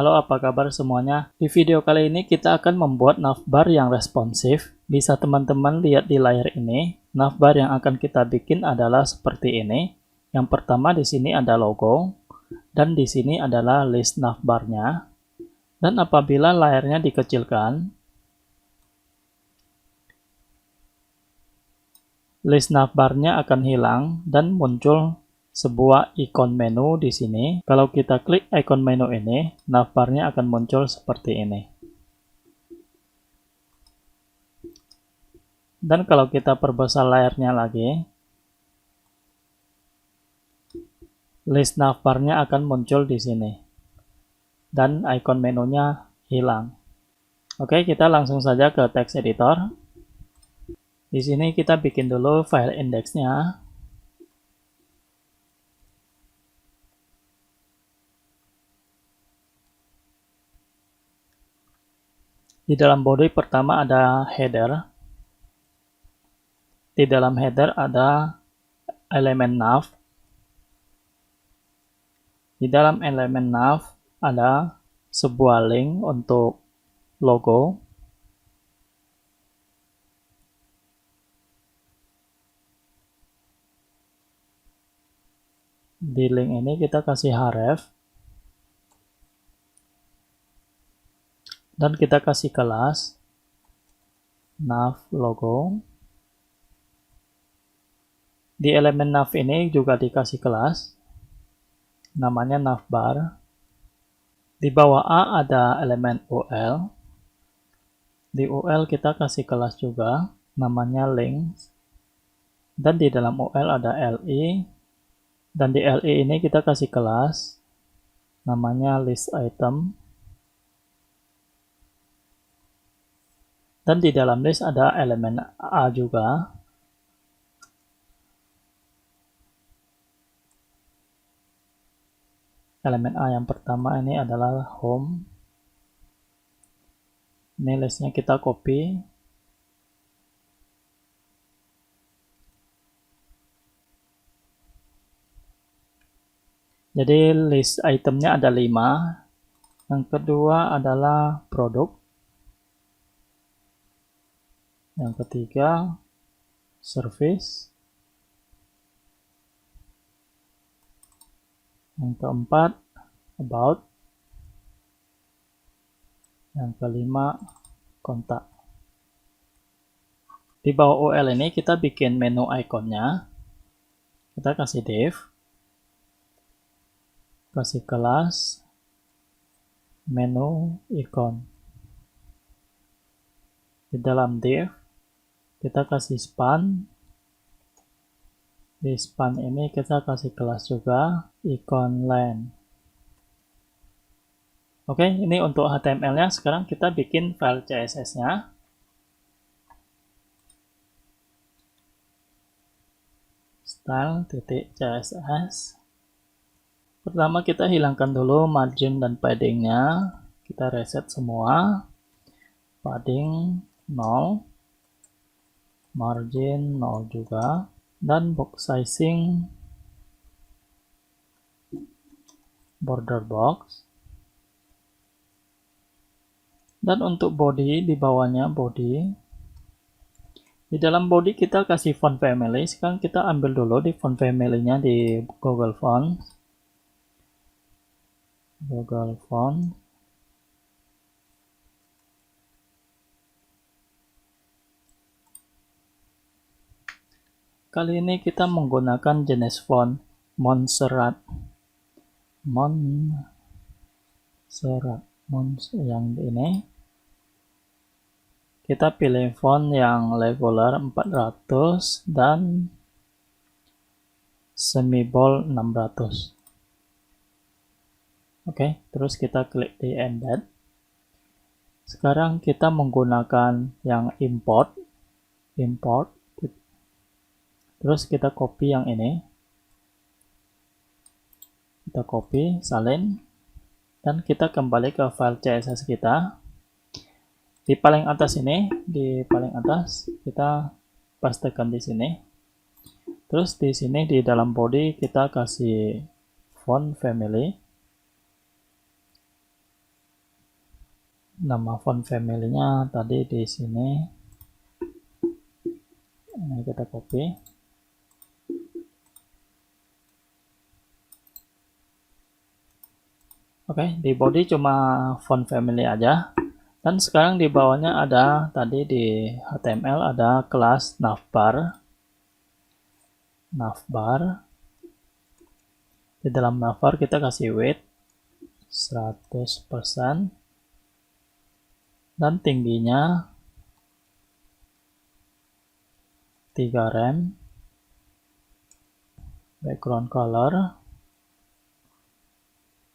Halo, apa kabar semuanya? Di video kali ini kita akan membuat navbar yang responsif. Bisa teman-teman lihat di layar ini. Navbar yang akan kita bikin adalah seperti ini. Yang pertama di sini ada logo, dan di sini adalah list navbarnya. Dan apabila layarnya dikecilkan, list navbarnya akan hilang dan muncul sebuah ikon menu di sini. Kalau kita klik ikon menu ini, navbarnya akan muncul seperti ini. Dan kalau kita perbesar layarnya lagi, list navbarnya akan muncul di sini. Dan ikon menunya hilang. Oke, kita langsung saja ke text editor. Di sini kita bikin dulu file indexnya. Di dalam body pertama ada header. Di dalam header ada elemen nav. Di dalam elemen nav ada sebuah link untuk logo. Di link ini kita kasih href. Dan kita kasih kelas nav logo. Di elemen nav ini juga dikasih kelas, namanya navbar. Di bawah A ada elemen UL. Di UL kita kasih kelas juga, namanya links. Dan di dalam UL ada LI. Dan di LI ini kita kasih kelas, namanya list item. Dan di dalam list ada elemen A juga. Elemen A yang pertama ini adalah home. Ini listnya kita copy. Jadi list itemnya ada 5. Yang kedua adalah produk. Yang ketiga service. Yang keempat about. Yang kelima kontak. Di bawah UL ini kita bikin menu ikonnya. Kita kasih div. Kasih kelas menu ikon. Di dalam div kita kasih span. Di span ini kita kasih kelas juga ikon len. Oke, ini untuk HTML-nya. Sekarang kita bikin file CSS-nya. Style.css. Pertama kita hilangkan dulu margin dan padding-nya. Kita reset semua. Padding 0. Margin 0 juga. Dan box sizing border box. Dan untuk body, di bawahnya body. Di dalam body kita kasih font family. Sekarang kita ambil dulu di font family-nya di Google Fonts. Google Font. Kali ini kita menggunakan jenis font Montserrat. Montserrat. Yang ini. Kita pilih font yang leveler 400 dan semi bold 600. Oke, terus kita klik di embed. Sekarang kita menggunakan yang import. Terus kita copy yang ini. Kita copy, salin. Dan kita kembali ke file CSS kita. Di paling atas ini, kita pastekan di sini. Terus di sini di dalam body kita kasih font family. Nama font family-nya tadi di sini. Ini kita copy. Oke, di body cuma font family aja. Dan sekarang di bawahnya ada tadi di HTML ada kelas navbar. Di dalam navbar kita kasih width 100% dan tingginya 3 rem. Background color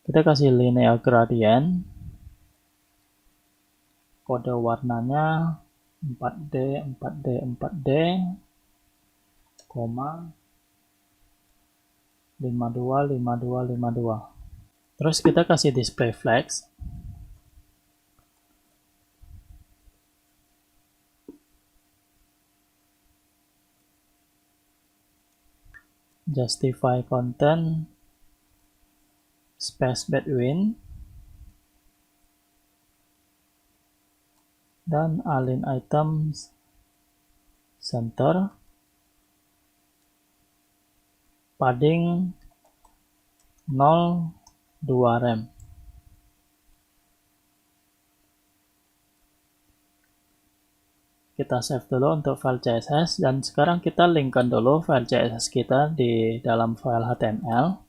kita kasih linear gradient. Kode warnanya 4D 4D 4D, 52 52 52. Terus kita kasih display flags. Justify content space between dan align items center. Padding 0,2 rem. Kita save dulu untuk file CSS dan sekarang kita linkkan dulu file CSS kita di dalam file HTML.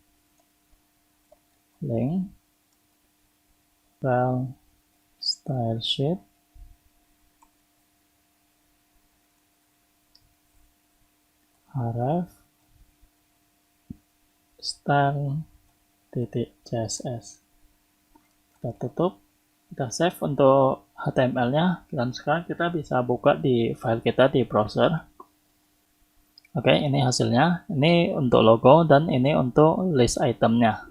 Link file style sheet href style.css. Kita tutup, kita save untuk HTML-nya, dan sekarang kita bisa buka di file kita di browser. Oke, ini hasilnya. Ini untuk logo dan ini untuk list itemnya.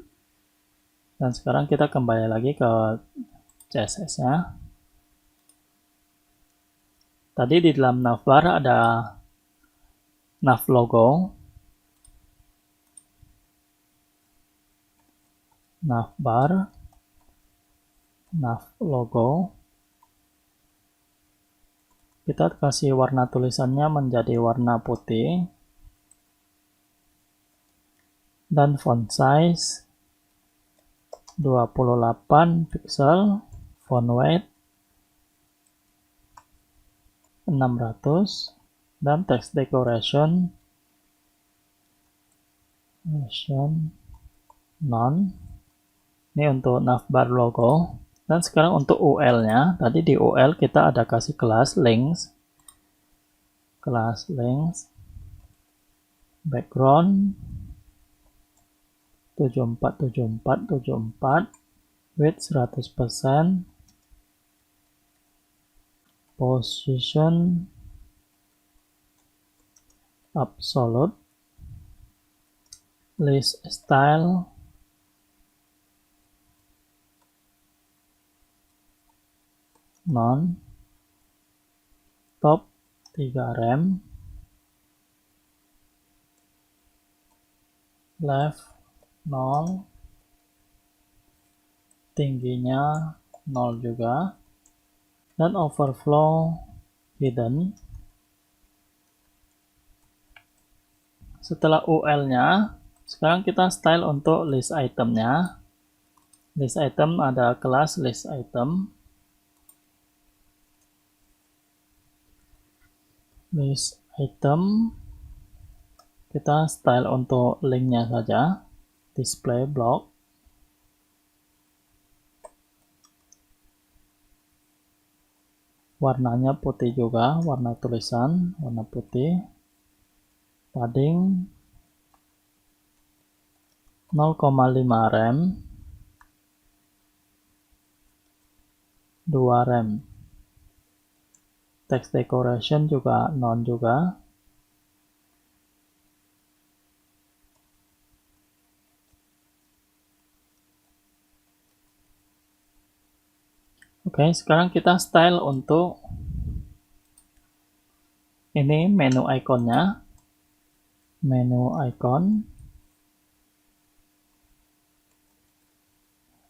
Dan sekarang kita kembali lagi ke CSS-nya. Tadi di dalam navbar ada nav logo, navbar, nav logo. Kita kasih warna tulisannya menjadi warna putih dan font size 28 pixel, font weight 600 dan text decoration none. Ini untuk navbar logo. Dan sekarang untuk UL-nya, tadi di UL kita ada kasih kelas links, background 747474, width 100%, position absolute, list style none, top 3 rem, left 0, tingginya 0 juga, dan overflow hidden. Setelah UL-nya, sekarang kita style untuk list itemnya. List item ada kelas list item. List item, kita style untuk linknya saja, display block. Warnanya putih juga, warna tulisan, warna putih. Padding 0,5 rem, 2 rem. Text decoration juga none juga. Oke, sekarang kita style untuk ini menu ikonnya. Menu icon.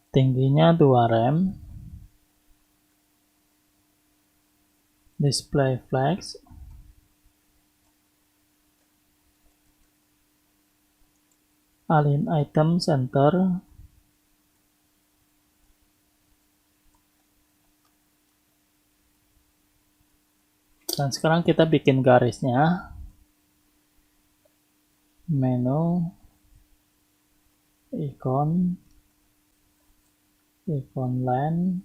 Tingginya 2 rem. display flags, align item center, dan sekarang kita bikin garisnya. Menu, icon length,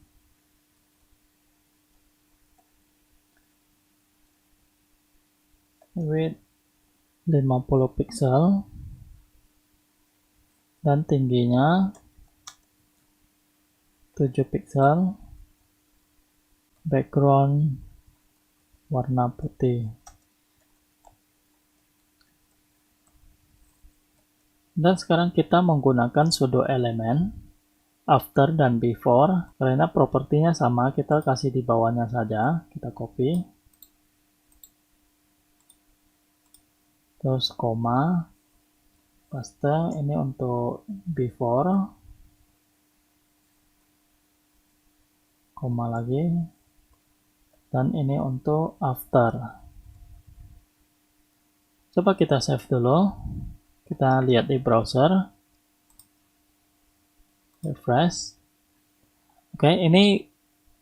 width 50 pixel, dan tingginya 7 pixel, background warna putih. Dan sekarang kita menggunakan pseudo element after dan before, karena propertinya sama, kita kasih di bawahnya saja. Kita copy, terus koma, paste. Ini untuk before, koma lagi, dan ini untuk after. Coba kita save dulu. Kita lihat di browser, refresh. Oke, ini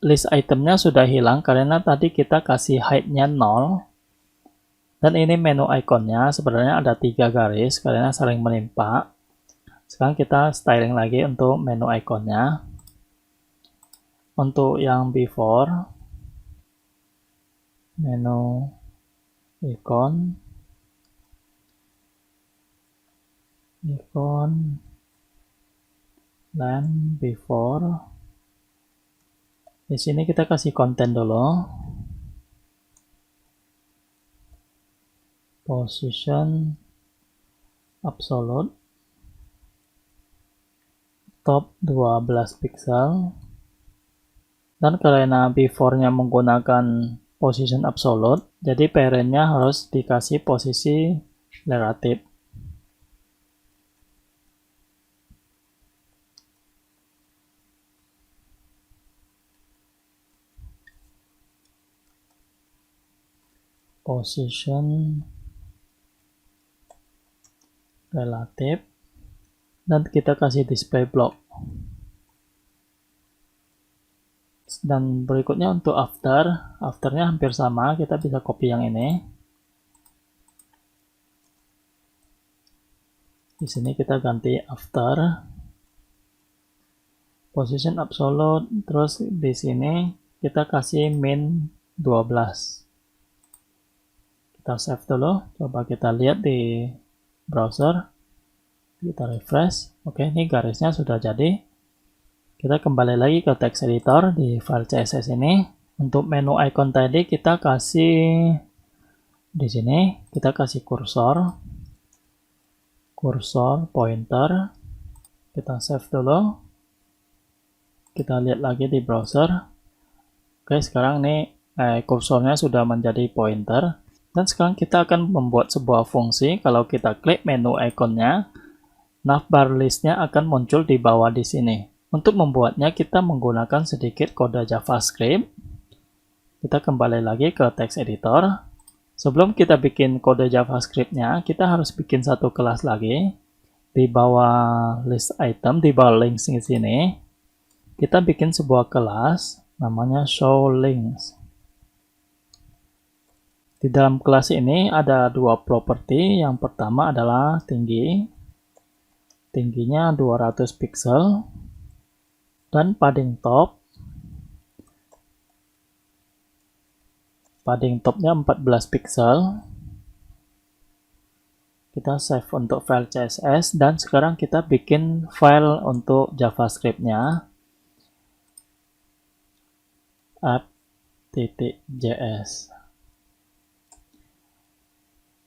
list itemnya sudah hilang karena tadi kita kasih height-nya 0. Dan ini menu ikonnya sebenarnya ada 3 garis karena saling menimpa. Sekarang kita styling lagi untuk menu ikonnya. Untuk yang before, menu icon length before. Di sini kita kasih konten dulu. Position absolute, top 12 pixel. Dan karena before-nya menggunakan position absolute, jadi parent-nya harus dikasih posisi relatif. Position relatif, dan kita kasih display block. Dan berikutnya untuk afternya hampir sama, kita bisa copy yang ini. Di sini kita ganti after, position absolute, terus di sini kita kasih min 12. Kita save dulu, coba kita lihat di browser, kita refresh. Oke, ini garisnya sudah jadi. Kita kembali lagi ke text editor di file CSS ini. Untuk menu icon tadi kita kasih di sini, kita kasih kursor pointer. Kita save dulu. Kita lihat lagi di browser. Oke, sekarang ini kursornya sudah menjadi pointer. Dan sekarang kita akan membuat sebuah fungsi. Kalau kita klik menu ikonnya, navbar listnya akan muncul di bawah di sini. Untuk membuatnya kita menggunakan sedikit kode JavaScript. Kita kembali lagi ke text editor. Sebelum kita bikin kode JavaScript-nya, kita harus bikin satu kelas lagi. Di bawah list item, di bawah links di sini, kita bikin sebuah kelas namanya show links. Di dalam kelas ini ada 2 properti. Yang pertama adalah tingginya 200 pixel, dan padding topnya 14 pixel. Kita save untuk file CSS, dan sekarang kita bikin file untuk JavaScript-nya, app.js.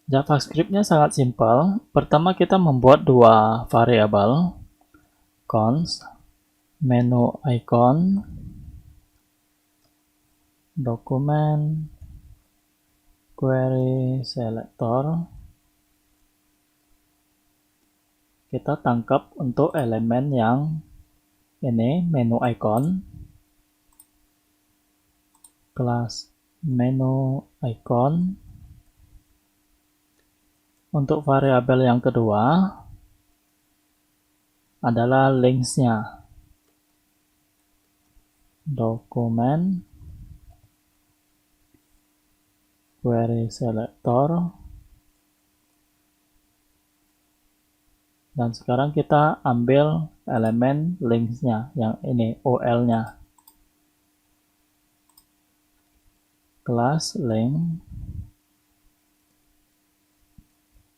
JavaScript-nya sangat simpel. Pertama kita membuat 2 variabel, const menu icon, dokumen, query selector. Kita tangkap untuk elemen yang ini, menu icon, kelas menu icon. Untuk variabel yang kedua adalah links-nya. Dokumen, query selector. Dan sekarang kita ambil elemen links-nya, yang ini OL-nya. Kelas link.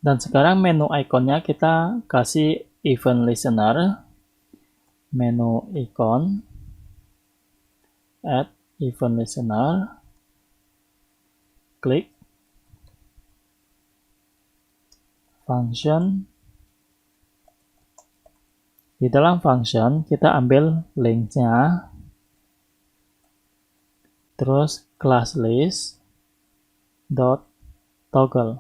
Dan sekarang menu ikonnya kita kasih event listener. Menu icon, add event listener, klik function. Di dalam function kita ambil linknya, terus class list dot toggle.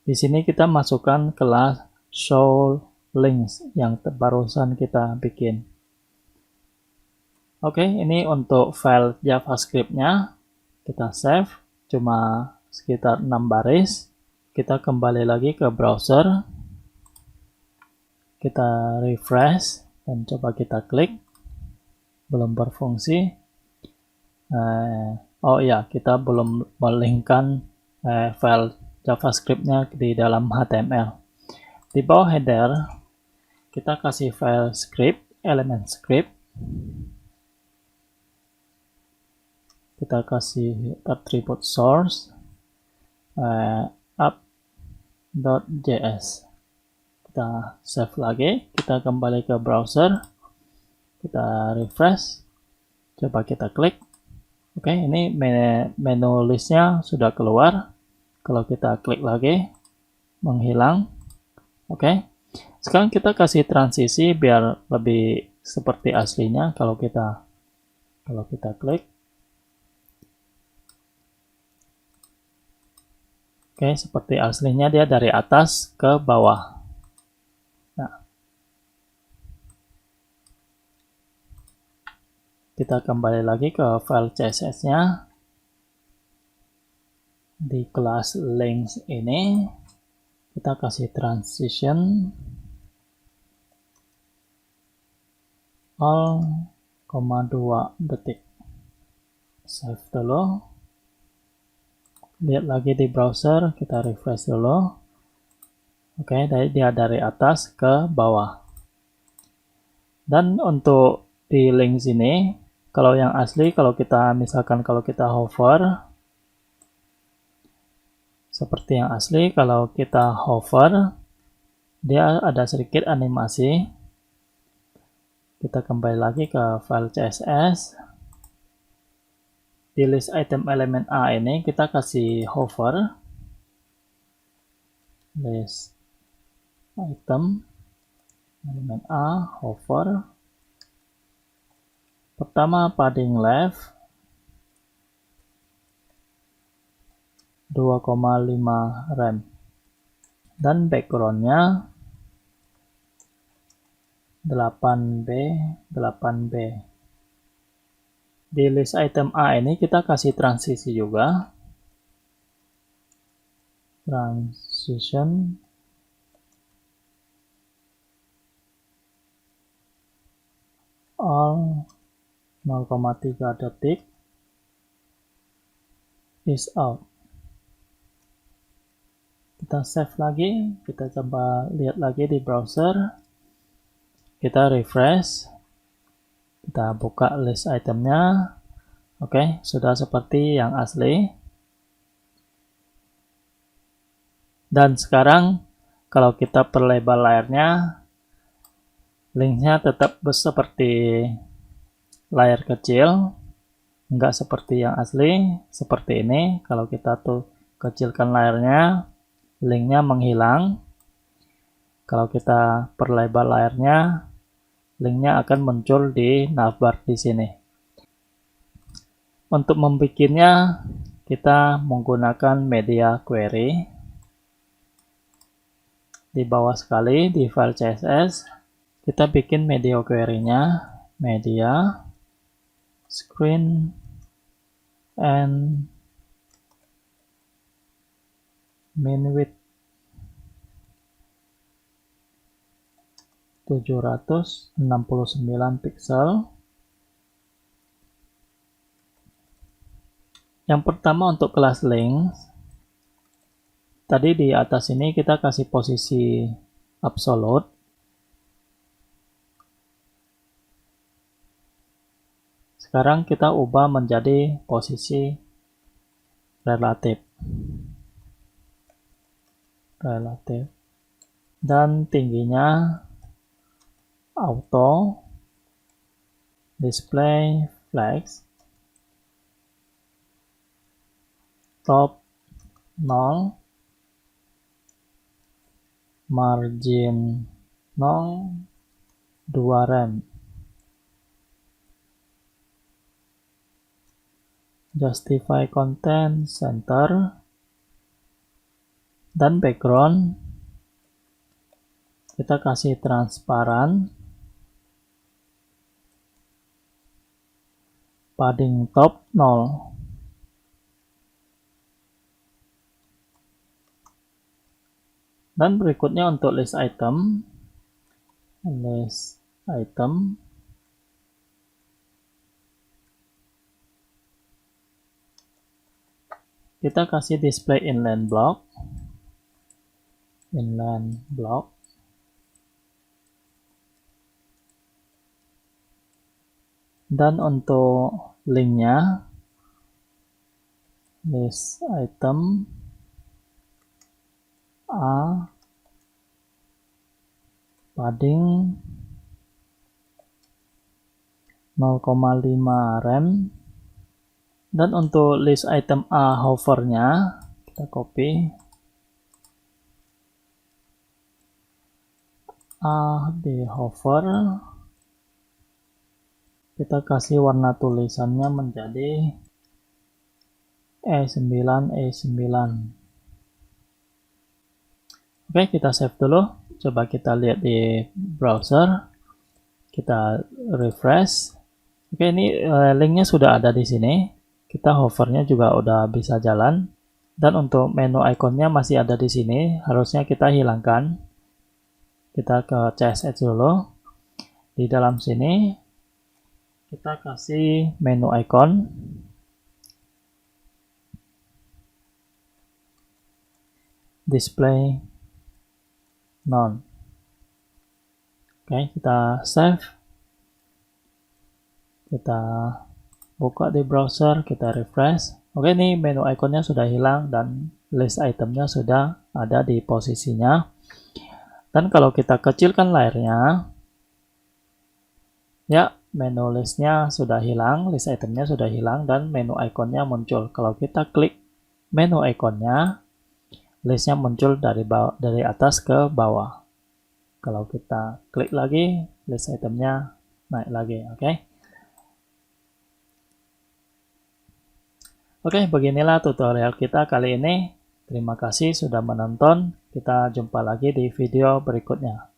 Di sini kita masukkan kelas show links yang barusan kita bikin. Oke, ini untuk file JavaScript-nya. Kita save, cuma sekitar 6 baris. Kita kembali lagi ke browser. Kita refresh dan coba kita klik. Belum berfungsi. Oh iya, kita belum melinkkan file JavaScript-nya di dalam HTML. Di bawah header, kita kasih file script, elemen script. Kita kasih attribute source, app.js. Kita save lagi, kita kembali ke browser, kita refresh, coba kita klik. Oke, ini menu listnya sudah keluar. Kalau kita klik lagi, menghilang. Oke, sekarang kita kasih transisi biar lebih seperti aslinya. Kalau kita klik, oke, seperti aslinya dia dari atas ke bawah. Nah, kita kembali lagi ke file CSS-nya. Di kelas links ini kita kasih transition 0,2 detik. Save dulu. Lihat lagi di browser, kita refresh dulu. Oke, dia dari atas ke bawah. Dan untuk di link sini, kalau yang asli, kalau kita hover, seperti yang asli, kalau kita hover, dia ada sedikit animasi. Kita kembali lagi ke file CSS. Di list item elemen A ini kita kasih hover. List item elemen A, hover. Pertama padding left 2,5 rem, dan backgroundnya 8B. Di list item A ini kita kasih transisi juga, transition 0,3 detik, is out. Kita save lagi, kita coba lihat lagi di browser, kita refresh, kita buka list itemnya. Oke, sudah seperti yang asli. Dan sekarang kalau kita perlebar layarnya, linknya tetap seperti layar kecil, enggak seperti yang asli, seperti ini. Kalau kita kecilkan layarnya, linknya menghilang. Kalau kita perlebar layarnya, linknya akan muncul di navbar di sini. Untuk membuatnya, kita menggunakan media query. Di bawah sekali di file CSS, kita bikin media query-nya, media. screen and min width 769 pixel. Yang pertama untuk kelas length, tadi di atas ini kita kasih posisi absolute. Sekarang kita ubah menjadi posisi relatif. Dan tingginya auto, display flex, top 0, margin 0, 2 rem, justify content center, dan background kita kasih transparan, padding top 0. Dan berikutnya untuk list item, kita kasih display inline block, dan untuk linknya list item A, padding 0,5 rem, dan untuk list item A hovernya kita copy, A di hover, kita kasih warna tulisannya menjadi E9. Oke, kita save dulu. Coba kita lihat di browser. Kita refresh. Oke, ini linknya sudah ada di sini. Kita hovernya juga udah bisa jalan. Dan untuk menu ikonnya masih ada di sini. Harusnya kita hilangkan. Kita ke CSS dulu. Di dalam sini kita kasih menu icon. Display none. Oke, kita save. Kita buka di browser, kita refresh. Oke, ini menu ikonnya sudah hilang dan list itemnya sudah ada di posisinya. Dan kalau kita kecilkan layarnya, ya menu listnya sudah hilang, list itemnya sudah hilang, dan menu ikonnya muncul. Kalau kita klik menu ikonnya, listnya muncul dari atas ke bawah. Kalau kita klik lagi, list itemnya naik lagi. Oke, beginilah tutorial kita kali ini. Terima kasih sudah menonton. Kita jumpa lagi di video berikutnya.